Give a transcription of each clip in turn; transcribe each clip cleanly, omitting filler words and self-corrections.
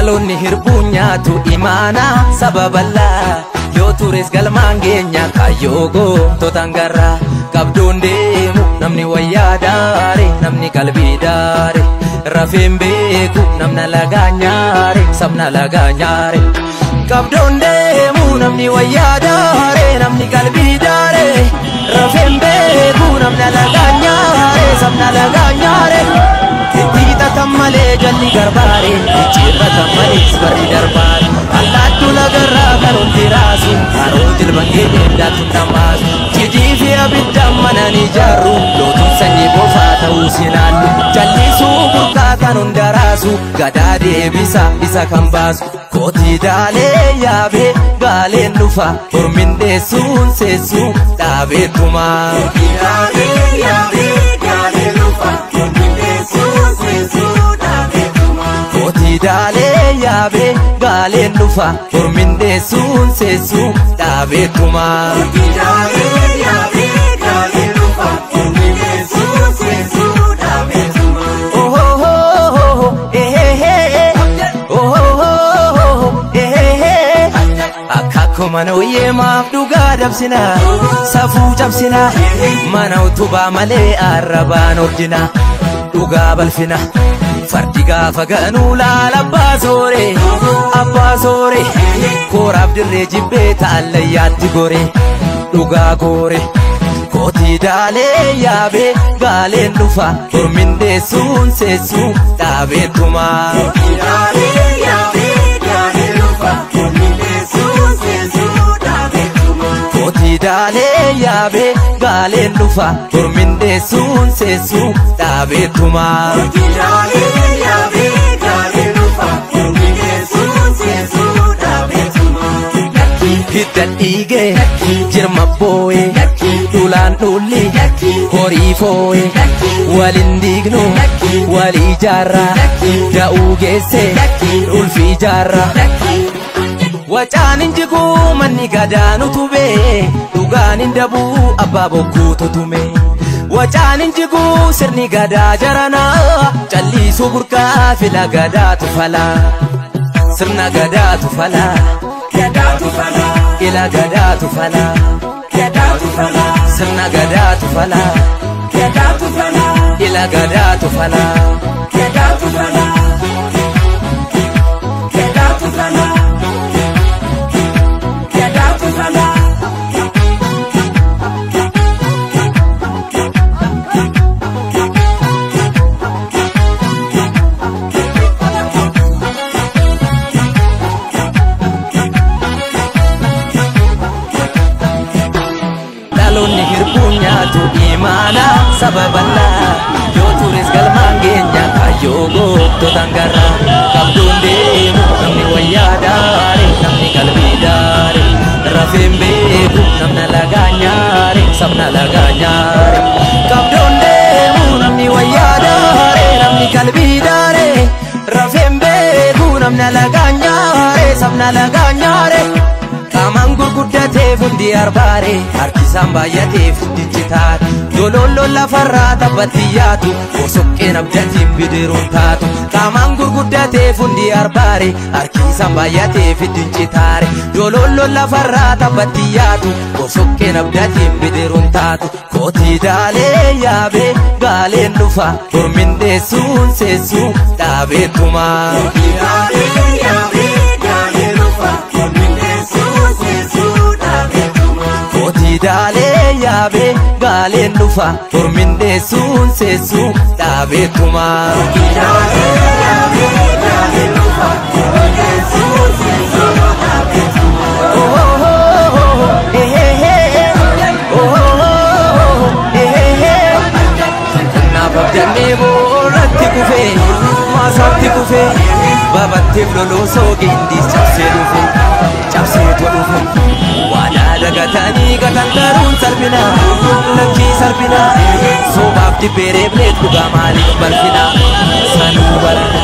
Dhaloonni hirbuun nyaatu imaana sababalla yoo tures galmaan geenya kayyoo gootota garra qabdoon deemu namni wayyaa daare namni qalbii daare rafeen beeku namna lagaa nyaare sabna lagaa nyaare qabdoon deemu namni wayyaa daare namni qalbii daare rafeen beeku namna lagaa nyaare sabna lagaa nyaare Tita tamale jalli garbaare Chirra tamale isbarri darbaare Allaattu lagarraa karoon diraasu Karoon dilbangee deemdaatu namaasu Jijiifi abidda manani jaarru Lootuun sanyii bofaa ta'uu sinaallu Jallisuu burqaa kan hundaraasu Gadaa deebisa isa kan baasu Kooti daalee yaabee gaaleen dhufa Hormin deessuun seessuu dhaabeettumaa Kooti daalee yaabee gaaleen dhufa Kooti daalee yaabee gaaleen dhufa hormin deessuun seessuu dhaabeettumaa Kooti daalee yaabee gaaleen dhufa hormin deessuun seessuu dhaabeettumaa Oh oh oh oh Akka mana uyyee maaf dhugaa dabsina safuu cabsina mana utubaa malee arrabaan ordina dhugaa balfina fardi gaafa ganuu laala abbaa soore kooraaf dirree jibbee taallayyaatti gore dhugaa goore kooti daalee yaabee gaaleen dhufa hormin deessuun seessuu dhaabeettumaa kooti daalee yaabee gaaleen dhufa hormin deessuun seessuu dhaabeettumaa kooti daalee yaabee gaaleen dhufa hormin deessuun seessuu dhaabeettumaa kooti daalee yaabee gaaleen dhufa hormin deessuun seessuu dhaabeettumaa hidda dhiigee jirma boo'ee dhulaan dhulli horii foo'ee walin diignu walii jaarraa da'uu geesse ulfii jaarraa Wacaan injiguu manni gadaan utubee dhugaan indabuu abbaa bokkuu tutume Wacaan injiguu sirni gadaa jaranaa callisuu burqaa fila gadaatu falaa sirna gadaatu falaa gadaatu falaa ila gadaatu falaa gadaatu falaa sirna gadaatu falaa gadaatu falaa ila gadaatu falaa gadaatu falaa gadaatu falaa Dhaloonni hirbuun nyaatu imaana sababalla yoo tures galmaan geenya kayyoo gootota garra qabdoon deemu namni wayyaa daare namni qalbii daare rafeen beeku namna lagaa nyaare sabna lagaa nyaare qabdoon deemu namni wayyaa daare namni qalbii daare rafeen beeku namna lagaa nyaare sabna lagaa nyaare Qamaan gurguddatee fundi arbaare harkisaan baay'atee fundi citaare Jolollo lafarraa taphatti yaatu osoqqeen abdatiin bidiruun taatu Qamaan gurguddatee fundi arbaare harkisaan baay'atee fundi citaare Jolollo lafarraa taphatti yaatu osoqqeen abdatiin bidiruun taatu Kooti daalee yaabee gaaleen dhufa hormin deessuun seessuu dhaabeettumaa Kooti daalee yaabee gaaleen dhufa hormin Kooti daalee yaabee gaaleen dhufa hormin deessuun seessuu dhaabeettumaa Kooti daalee yaabee gaaleen dhufa hormin deessuun seessuu dhaabeettumaa Oh oh oh Naaf abdannee boorratti kufee maasaatti kufee babatteef loloosoo gindis cabsee dhufe Waadaa dagatanii gatandaruun salphina lakkii salphina Soobaaf dibbee bileet dhugaa maaliif balfina sanuu barana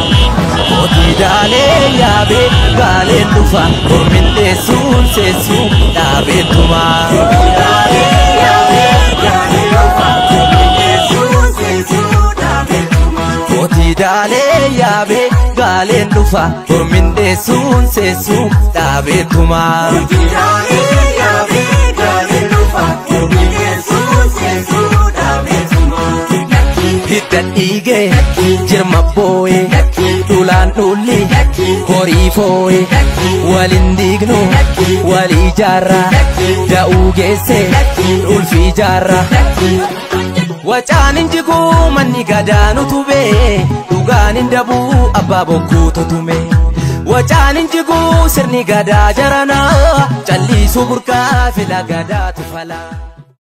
Kooti daalee yaabee gaaleen dhufa hormin deessuun seessuu dhaabeettumaa Kooti daalee yaabee gaaleen dhufa hormin deessuun seessuu dhaabeettumaa Kooti Daalee yaabee gaaleen dhufa ormin deessuun seessuun dhaabeetuma. Daalee yaabee gaaleen dhufa ormin deessuun seessuun dhaabeetuma. Hidda dhiigee jirma boo'ee dhulaan dhulli horii foo'ee waliin diignu walii jaarraa da'uu geesse ulfii jaarraa. Wacaan injiguu manni gadaanu tubee dhugaan indabuu abbaa bokkuu tutume. Wacaan injiguu sirni gadaa jaranaa calliisuu burqaa fila gadaatu falaa.